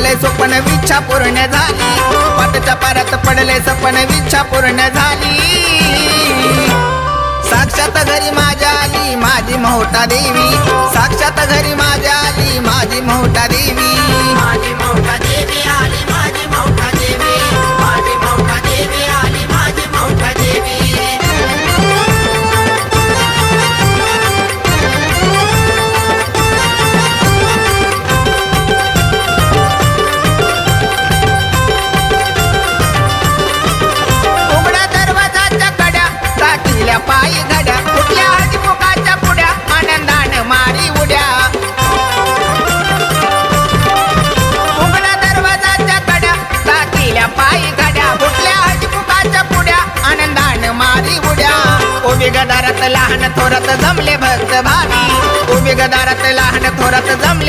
पडले स्वप्न विच्छा पूर्ण झाली पाटच्या पारात पडले स्वप्न विच्छा पूर्ण झाली साक्षात घरी माझ्या आली माझी मोठा देवी साक्षात घरी माझ्या आली माझी मोठा देवी माझी मोठा देवी आली माझी मोठा देवी माझी मोठा देवी आली माझी मोठा देवी उघड्या दरवाजाच्या कड्या टाकल्या पायी घड्या कुठल्या हळदीमुखाच्या पुड्या आनंदानं मारी उड्या उघड्या दरवाजाच्या कड्या टाकल्या पायी घड्या कुठल्या हळदीमुखाच्या पुड्या आनंदानं मारी उड्या उभी गदारात लहान थोरात जमले भक्त भावी उभी गदारात लहान थोरात जमले